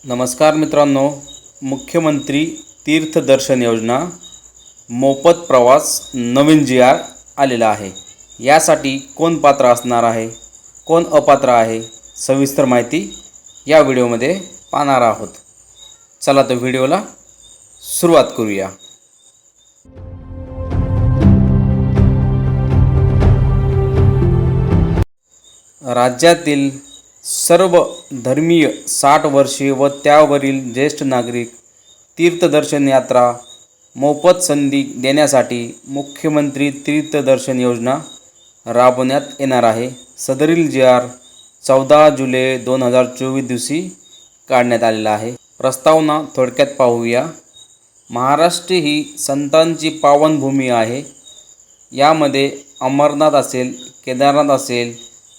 नमस्कार मित्रांनो, मुख्यमंत्री तीर्थदर्शन योजना मोफत प्रवास नवीन जी.आर. आलेला आहे. यासाठी कोण पात्र असणार आहे, कोण अपात्र आहे, सविस्तर माहिती या व्हिडिओमध्ये पाहणार आहोत. चला तर व्हिडिओला सुरुवात करूया. राज्यातील सर्व धर्मीय 60 वर्षे व त्यावरील ज्येष्ठ नागरिक तीर्थदर्शन यात्रा मोफत संधी देण्यासाठी मुख्यमंत्री तीर्थदर्शन योजना राबवण्यात येणार आहे. सदरील जी.आर. 14 जुलै 2024 दिवशी काढण्यात आलेला आहे. प्रस्तावना थोडक्यात पाहूया. महाराष्ट्र ही संतांची पावनभूमी आहे. यामध्ये अमरनाथ असेल, केदारनाथ असेल,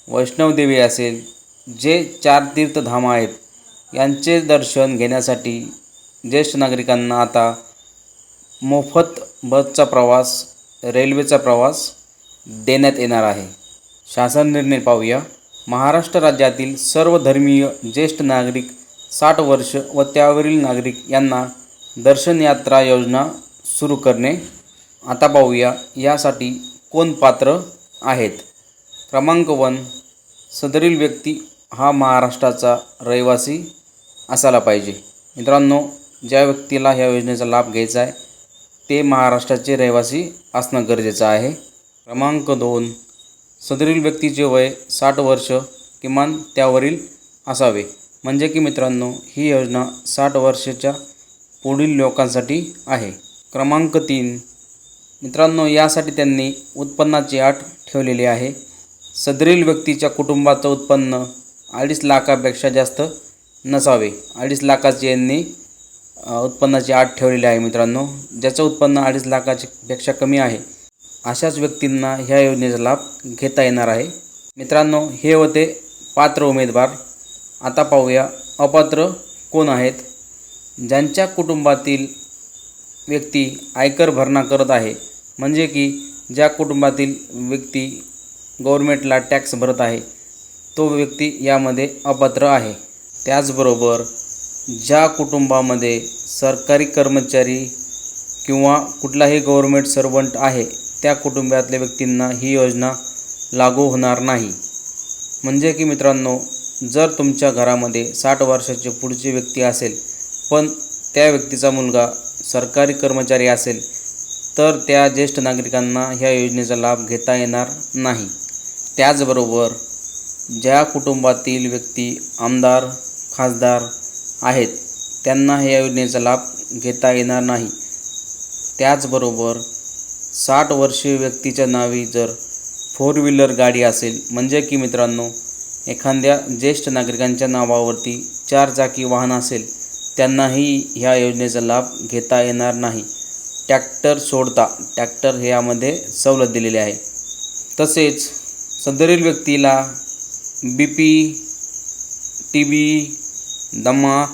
वैष्णवदेवी असेल, जे 4 तीर्थधाम आहेत यांचे दर्शन घेण्यासाठी ज्येष्ठ नागरिकांना आता मोफत बसचा प्रवास, रेल्वेचा प्रवास देण्यात येणार आहे. शासन निर्णय पाहूया. महाराष्ट्र राज्यातील सर्व धर्मीय ज्येष्ठ नागरिक 60 वर्ष व त्यावरील नागरिक यांना दर्शन यात्रा योजना सुरू करणे. आता पाहूया यासाठी कोण पात्र आहेत. क्रमांक 1, सदरील व्यक्ती हा महाराष्ट्राचा रहिवासी असायला पाहिजे. मित्रांनो, ज्या व्यक्तीला ह्या योजनेचा लाभ घ्यायचा आहे ते महाराष्ट्राचे रहिवासी असणं गरजेचं आहे. क्रमांक 2, सदरील व्यक्तीचे वय 60 वर्ष किमान त्यावरील असावे. म्हणजे की मित्रांनो, ही योजना 60 वर्षाच्या पुढील लोकांसाठी आहे. क्रमांक 3, मित्रांनो, यासाठी त्यांनी उत्पन्नाची अट ठेवलेली आहे. सदरील व्यक्तीच्या कुटुंबाचं उत्पन्न 2.5 लाखापेक्षा जास्त नसावे. 2.5 लाखाची यांनी उत्पन्नाची अट ठेवलेली आहे. मित्रांनो, ज्याचं उत्पन्न 2.5 लाखापेक्षा कमी आहे अशाच व्यक्तींना ह्या योजनेचा लाभ घेता येणार आहे. मित्रांनो, हे होते पात्र उमेदवार. आता पाहूया अपात्र कोण आहेत. ज्यांच्या कुटुंबातील व्यक्ती आयकर भरणा करत आहे, म्हणजे की ज्या कुटुंबातील व्यक्ती गव्हर्नमेंटला टॅक्स भरत आहे तो व्यक्ती यामध्ये अपात्र आहे. त्याचबरोबर ज्या कुटुंबामध्ये सरकारी कर्मचारी किंवा कुठलाही गव्हर्नमेंट सर्वंट आहे त्या कुटुंबातल्या व्यक्तींना ही योजना लागू होणार नाही. म्हणजे की मित्रांनो, जर तुमच्या घरामध्ये 60 वर्षाचे पुढची व्यक्ती असेल पण त्या व्यक्तीचा मुलगा सरकारी कर्मचारी असेल तर त्या ज्येष्ठ नागरिकांना ह्या योजनेचा लाभ घेता येणार नाही. त्याचबरोबर ज्या कुटुंबातील व्यक्ती आमदार, खासदार आहेत त्यांना ह्या योजनेचा लाभ घेता येणार नाही. त्याचबरोबर 60 वर्षीय व्यक्तीच्या नावी जर 4 व्हीलर गाडी असेल, म्हणजे की मित्रांनो एखाद्या ज्येष्ठ नागरिकांच्या नावावरती 4 चाकी वाहन असेल, त्यांनाही ह्या योजनेचा लाभ घेता येणार नाही. ट्रॅक्टर सोडता ट्रॅक्टर हे यामध्ये सवलत दिलेली आहे. तसेच सदरील व्यक्तीला BP, TB, दमा,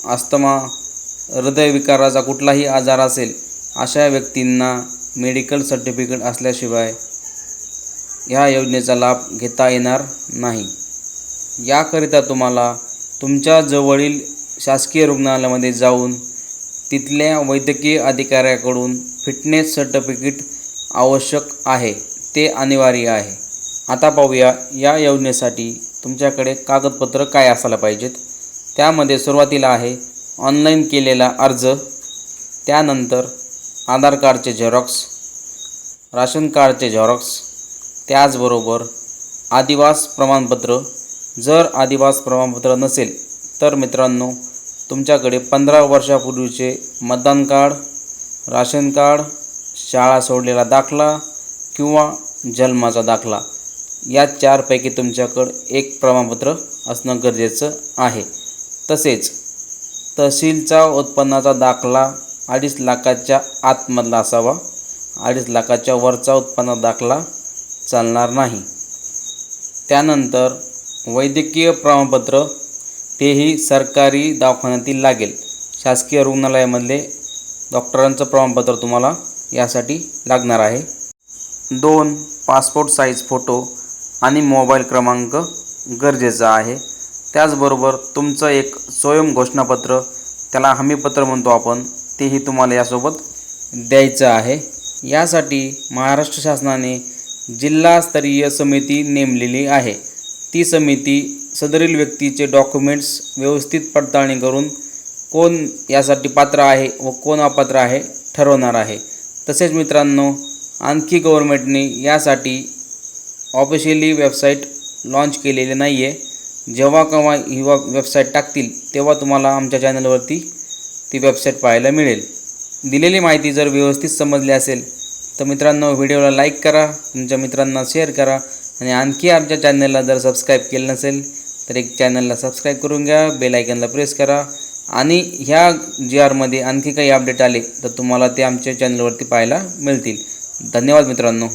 अस्थमा, हृदयविकाराचा कुठलाही आजार असेल अशा व्यक्तींना मेडिकल सर्टिफिकेट असल्याशिवाय ह्या योजनेचा लाभ घेता येणार नाही. याकरिता तुम्हाला तुमच्या जवळील शासकीय रुग्णालयामध्ये जाऊन तिथल्या वैद्यकीय अधिकाऱ्याकडून फिटनेस सर्टिफिकेट आवश्यक आहे, ते अनिवार्य आहे. आता पाहूया या योजनेसाठी तुमच्याकडे कागदपत्र काय असायला पाहिजेत. त्यामध्ये सुरुवातीला आहे ऑनलाईन केलेला अर्ज, त्यानंतर आधार कार्डचे झेरॉक्स, राशन कार्डचे झेरॉक्स, त्याचबरोबर आदिवास प्रमाणपत्र. जर आदिवास प्रमाणपत्र नसेल तर मित्रांनो तुमच्याकडे 15 वर्षापूर्वीचे मतदान कार्ड, राशन कार्ड, शाळा सोडलेला दाखला किंवा जन्माचा दाखला या 4 पैकी तुमच्याकडं एक प्रमाणपत्र असणं गरजेचं आहे. तसेच तहसीलचा उत्पन्नाचा दाखला 2.5 लाखाच्या आतमधला असावा. 2.5 लाखाच्या वरचा उत्पन्नाचा दाखला चालणार नाही. त्यानंतर वैद्यकीय प्रमाणपत्र, तेही सरकारी दवाखान्यातील लागेल. शासकीय रुग्णालयामधले डॉक्टरांचं प्रमाणपत्र तुम्हाला यासाठी लागणार आहे. 2 पासपोर्ट साईज फोटो आणि मोबाईल क्रमांक गरजेचा आहे. त्याचबरोबर तुमचं एक स्वयं घोषणापत्र, त्याला हमीपत्र म्हणतो आपण, तेही तुम्हाला यासोबत द्यायचं आहे. यासाठी महाराष्ट्र शासनाने जिल्हास्तरीय समिती नेमलेली आहे. ती समिती सदरील व्यक्तीचे डॉक्युमेंट्स व्यवस्थित पडताळणी करून कोण यासाठी पात्र आहे व कोण अपात्र आहे ठरवणार आहे. तसेच मित्रांनो, आणखी गव्हर्नमेंटने यासाठी ऑफिशियली वेबसाईट लॉन्च केलेली नाही आहे. जेव्हा केव्हा ही वेबसाईट टाकतील तेव्हा तुम्हाला आमच्या चॅनलवरती ती वेबसाईट पाहायला मिळेल. दिलेली माहिती जर व्यवस्थित समजली असेल तर मित्रांनो, व्हिडिओला लाईक करा, तुमच्या मित्रांना शेअर करा आणि आणखी आमच्या चॅनलला जर सबस्क्राईब केलं नसेल तर एक चॅनलला सबस्क्राईब करून घ्या, बेल आयकॉनला प्रेस करा आणि ह्या GRमध्ये आणखी काही अपडेट आले तर तुम्हाला ते आमच्या चॅनलवरती पाहायला मिळतील. धन्यवाद मित्रांनो.